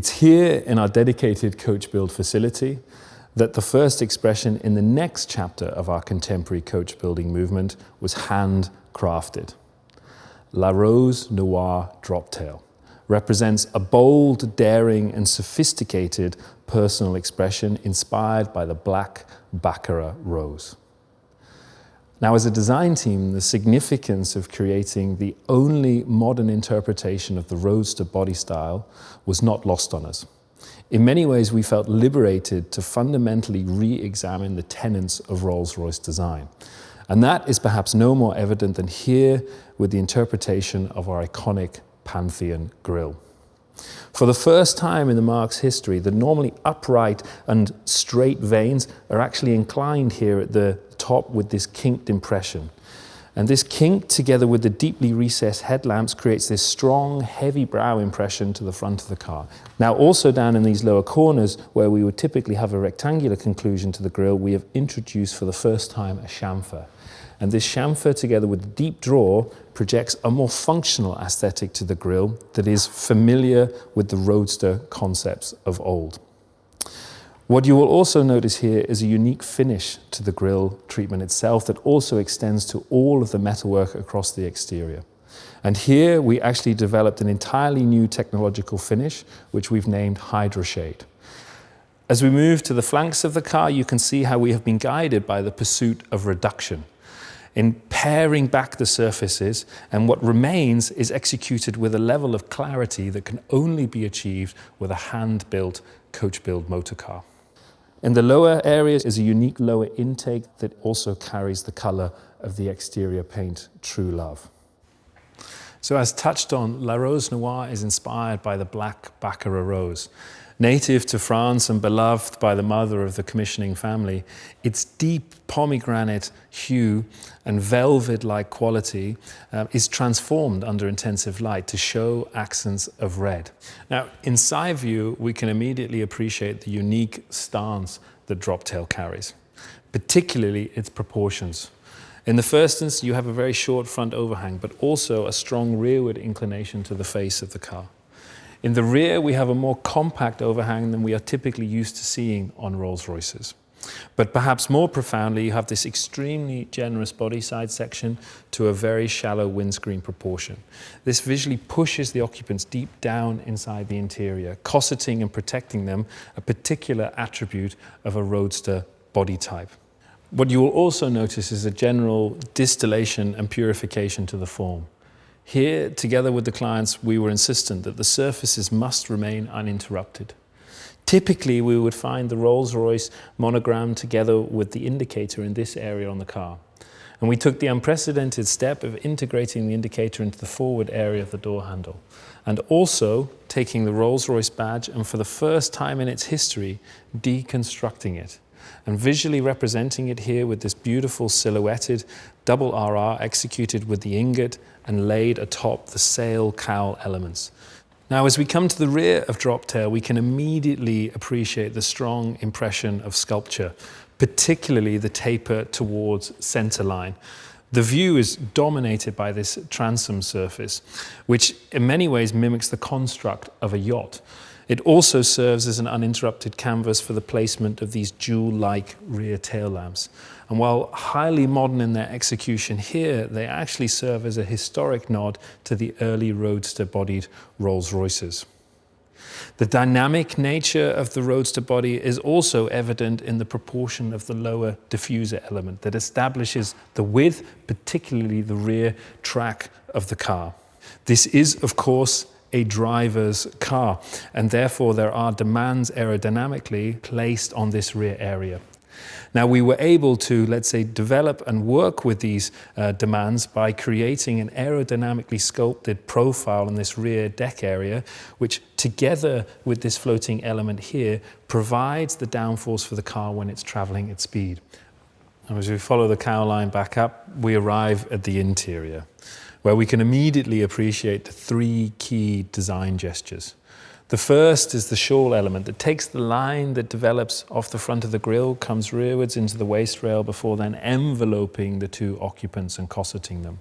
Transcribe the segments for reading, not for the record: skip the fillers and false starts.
It's here in our dedicated coach build facility that the first expression in the next chapter of our contemporary coach building movement was handcrafted. La Rose Noire Droptail represents a bold, daring, and sophisticated personal expression inspired by the Black Baccara rose. Now, as a design team, the significance of creating the only modern interpretation of the roadster body style was not lost on us. In many ways, we felt liberated to fundamentally re-examine the tenets of Rolls-Royce design. And that is perhaps no more evident than here with the interpretation of our iconic Pantheon grille. For the first time in the marque's history, the normally upright and straight vanes are actually inclined here at the top with this kinked impression. And this kink, together with the deeply recessed headlamps, creates this strong, heavy brow impression to the front of the car. Now, also down in these lower corners, where we would typically have a rectangular conclusion to the grille, we have introduced for the first time a chamfer. And this chamfer, together with the deep draw, projects a more functional aesthetic to the grille that is familiar with the roadster concepts of old. What you will also notice here is a unique finish to the grille treatment itself that also extends to all of the metalwork across the exterior. And here we actually developed an entirely new technological finish, which we've named Hydroshade. As we move to the flanks of the car, you can see how we have been guided by the pursuit of reduction in paring back the surfaces, and what remains is executed with a level of clarity that can only be achieved with a hand-built coach-build motor car. In the lower areas is a unique lower intake that also carries the color of the exterior paint True Love. So as touched on, La Rose Noire is inspired by the Black Baccara rose. Native to France and beloved by the mother of the commissioning family, its deep pomegranate hue and velvet-like quality is transformed under intensive light to show accents of red. Now, in side view, we can immediately appreciate the unique stance that Droptail carries, particularly its proportions. In the first instance, you have a very short front overhang, but also a strong rearward inclination to the face of the car. In the rear, we have a more compact overhang than we are typically used to seeing on Rolls-Royces. But perhaps more profoundly, you have this extremely generous body side section to a very shallow windscreen proportion. This visually pushes the occupants deep down inside the interior, cosseting and protecting them, a particular attribute of a roadster body type. What you will also notice is a general distillation and purification to the form. Here, together with the clients, we were insistent that the surfaces must remain uninterrupted. Typically, we would find the Rolls-Royce monogram together with the indicator in this area on the car. And we took the unprecedented step of integrating the indicator into the forward area of the door handle, and also taking the Rolls-Royce badge and, for the first time in its history, deconstructing it, and visually representing it here with this beautiful silhouetted double RR executed with the ingot and laid atop the sail cowl elements. Now, as we come to the rear of Droptail, we can immediately appreciate the strong impression of sculpture, particularly the taper towards centerline. The view is dominated by this transom surface, which in many ways mimics the construct of a yacht. It also serves as an uninterrupted canvas for the placement of these jewel-like rear tail lamps. And while highly modern in their execution here, they actually serve as a historic nod to the early roadster-bodied Rolls-Royces. The dynamic nature of the roadster body is also evident in the proportion of the lower diffuser element that establishes the width, particularly the rear track of the car. This is, of course, a driver's car, and therefore there are demands aerodynamically placed on this rear area. Now, we were able to, let's say, develop and work with these demands by creating an aerodynamically sculpted profile in this rear deck area, which together with this floating element here provides the downforce for the car when it's traveling at speed. And as we follow the cowl line back up, we arrive at the interior, where we can immediately appreciate the three key design gestures. The first is the shawl element that takes the line that develops off the front of the grille, comes rearwards into the waist rail before then enveloping the two occupants and cosseting them.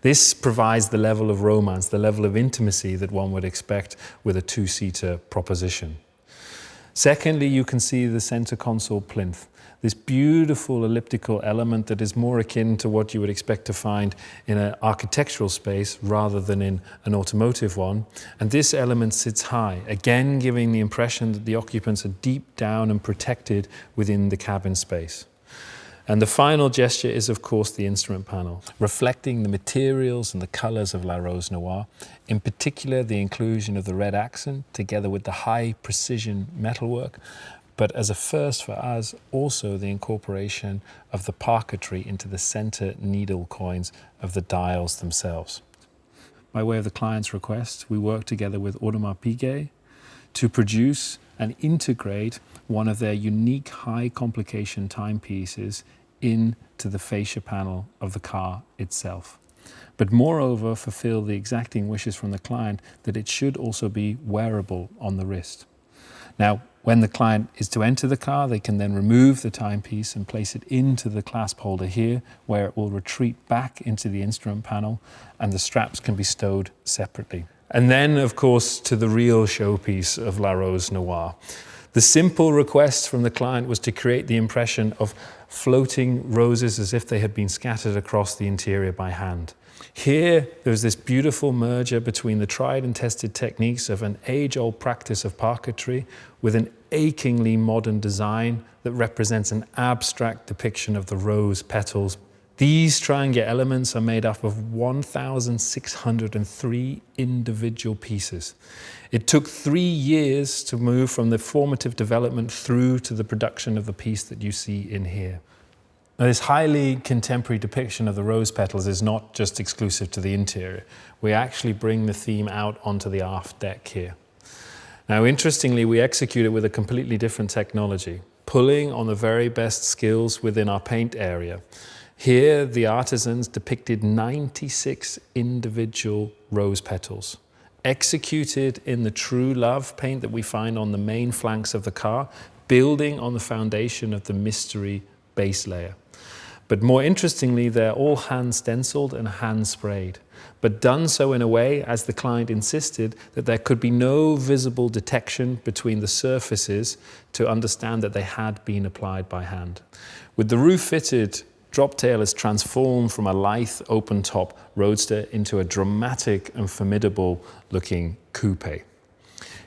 This provides the level of romance, the level of intimacy that one would expect with a two-seater proposition. Secondly, you can see the center console plinth, this beautiful elliptical element that is more akin to what you would expect to find in an architectural space rather than in an automotive one. And this element sits high, again giving the impression that the occupants are deep down and protected within the cabin space. And the final gesture is, of course, the instrument panel, reflecting the materials and the colors of La Rose Noire, in particular the inclusion of the red accent together with the high precision metalwork, but as a first for us, also the incorporation of the parquetry into the center needle coins of the dials themselves. By way of the client's request, we worked together with Audemars Piguet to produce and integrate one of their unique high complication timepieces into the fascia panel of the car itself. But moreover, fulfill the exacting wishes from the client that it should also be wearable on the wrist. Now, when the client is to enter the car, they can then remove the timepiece and place it into the clasp holder here, where it will retreat back into the instrument panel and the straps can be stowed separately. And then, of course, to the real showpiece of La Rose Noire. The simple request from the client was to create the impression of floating roses as if they had been scattered across the interior by hand. Here, there's this beautiful merger between the tried and tested techniques of an age-old practice of parquetry with an achingly modern design that represents an abstract depiction of the rose petals. These triangular elements are made up of 1,603 individual pieces. It took 3 years to move from the formative development through to the production of the piece that you see in here. Now, this highly contemporary depiction of the rose petals is not just exclusive to the interior. We actually bring the theme out onto the aft deck here. Now, interestingly, we execute it with a completely different technology, pulling on the very best skills within our paint area. Here, the artisans depicted 96 individual rose petals, executed in the true love paint that we find on the main flanks of the car, building on the foundation of the mystery base layer. But more interestingly, they're all hand stenciled and hand sprayed, but done so in a way, as the client insisted, that there could be no visible detection between the surfaces to understand that they had been applied by hand. With the roof fitted, Droptail is transformed from a lithe open-top roadster into a dramatic and formidable looking coupe.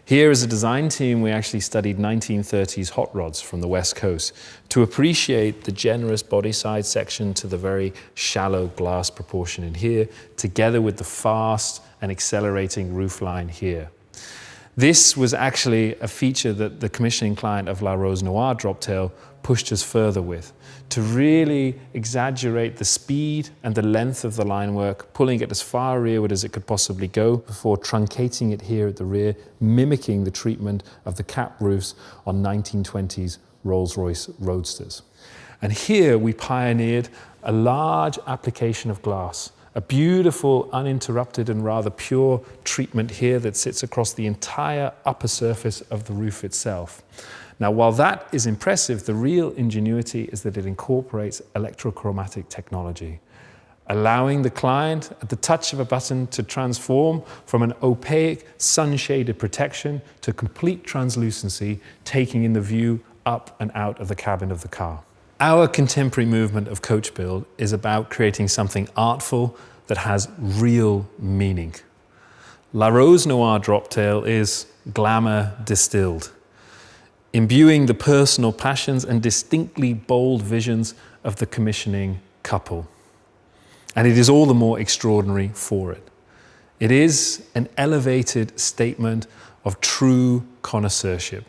Here as a design team, we actually studied 1930s hot rods from the West Coast to appreciate the generous body side section to the very shallow glass proportion in here, together with the fast and accelerating roofline here. This was actually a feature that the commissioning client of La Rose Noire Droptail pushed us further with, to really exaggerate the speed and the length of the line work, pulling it as far rearward as it could possibly go before truncating it here at the rear, mimicking the treatment of the cap roofs on 1920s Rolls-Royce Roadsters. And here we pioneered a large application of glass, a beautiful, uninterrupted and rather pure treatment here that sits across the entire upper surface of the roof itself. Now, while that is impressive, the real ingenuity is that it incorporates electrochromatic technology, allowing the client at the touch of a button to transform from an opaque, sun-shaded protection to complete translucency, taking in the view up and out of the cabin of the car. Our contemporary movement of coach build is about creating something artful that has real meaning. La Rose Noire Droptail is glamour distilled, imbuing the personal passions and distinctly bold visions of the commissioning couple. And it is all the more extraordinary for it. It is an elevated statement of true connoisseurship.